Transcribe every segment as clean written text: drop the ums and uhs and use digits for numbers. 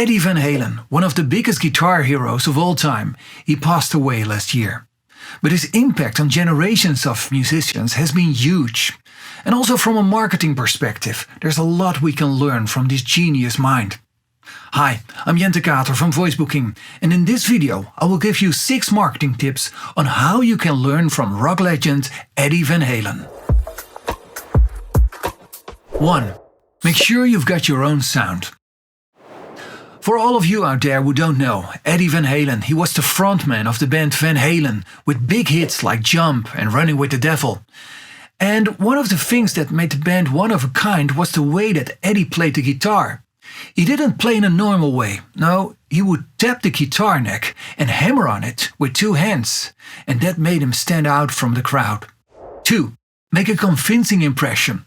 Eddie Van Halen, one of the biggest guitar heroes of all time, he passed away last year. But his impact on generations of musicians has been huge. And also from a marketing perspective, there's a lot we can learn from this genius mind. Hi, I'm Jente Kater from Voicebooking, and in this video I will give you 6 marketing tips on how you can learn from rock legend Eddie Van Halen. 1. Make sure you've got your own sound. For all of you out there who don't know, Eddie Van Halen, he was the frontman of the band Van Halen, with big hits like Jump and Running with the Devil. And one of the things that made the band one of a kind was the way that Eddie played the guitar. He didn't play in a normal way. No, he would tap the guitar neck and hammer on it with 2 hands, and that made him stand out from the crowd. 2. Make a convincing impression.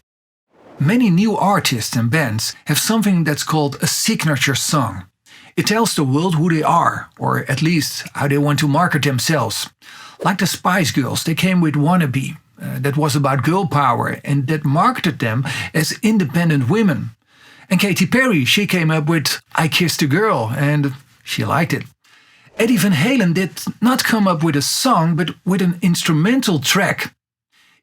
Many new artists and bands have something that's called a signature song. It tells the world who they are, or at least how they want to market themselves. Like the Spice Girls, they came with Wannabe, that was about girl power and that marketed them as independent women. And Katy Perry, she came up with I Kissed a Girl, and she liked it. Eddie Van Halen did not come up with a song, but with an instrumental track.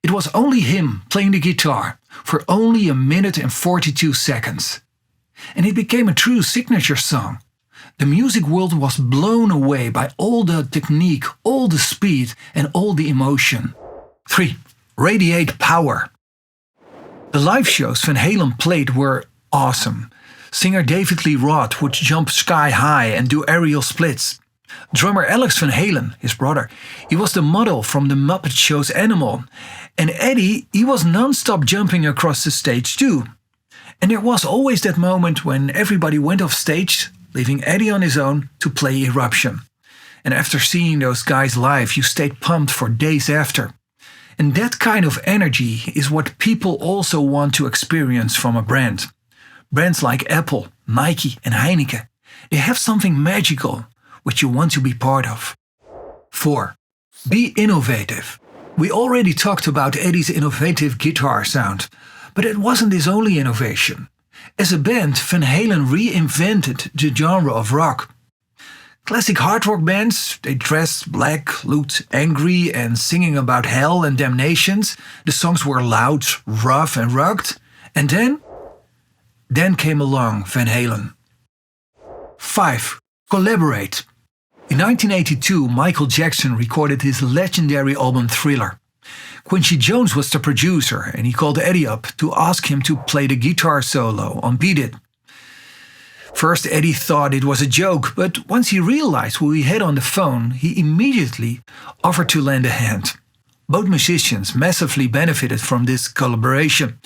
It was only him playing the guitar for only 1 minute and 42 seconds. And it became a true signature song. The music world was blown away by all the technique, all the speed and all the emotion. 3. Radiate power. The live shows Van Halen played were awesome. Singer David Lee Roth would jump sky high and do aerial splits. Drummer Alex Van Halen, his brother, he was the model from the Muppet Show's Animal. And Eddie, he was non-stop jumping across the stage too. And there was always that moment when everybody went off stage, leaving Eddie on his own to play Eruption. And after seeing those guys live, you stayed pumped for days after. And that kind of energy is what people also want to experience from a brand. Brands like Apple, Nike and Heineken, they have something magical which you want to be part of. 4. Be innovative. We already talked about Eddie's innovative guitar sound, but it wasn't his only innovation. As a band, Van Halen reinvented the genre of rock. Classic hard rock bands, they dressed black, looked angry and singing about hell and damnations. The songs were loud, rough and rugged. And then came along Van Halen. 5. Collaborate. In 1982, Michael Jackson recorded his legendary album Thriller. Quincy Jones was the producer, and he called Eddie up to ask him to play the guitar solo on Beat It. First, Eddie thought it was a joke, but once he realized who he had on the phone, he immediately offered to lend a hand. Both musicians massively benefited from this collaboration.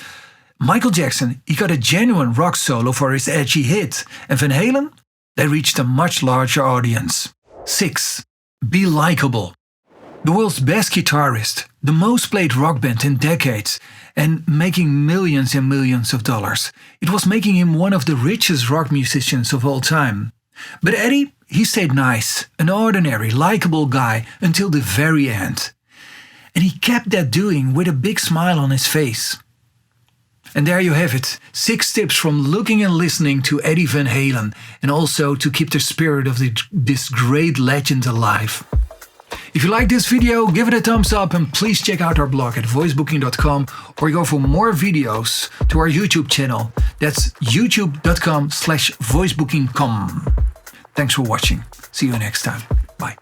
Michael Jackson, he got a genuine rock solo for his edgy hit, and Van Halen, they reached a much larger audience. 6. Be likable. The world's best guitarist, the most played rock band in decades, and making millions and millions of dollars. It was making him one of the richest rock musicians of all time. But Eddie, he stayed nice, an ordinary, likable guy until the very end. And he kept that doing with a big smile on his face. And there you have it, 6 tips from looking and listening to Eddie Van Halen, and also to keep the spirit of this great legend alive. If you like this video, give it a thumbs up and please check out our blog at voicebooking.com or go for more videos to our YouTube channel. That's youtube.com/voicebooking.com. Thanks for watching. See you next time. Bye.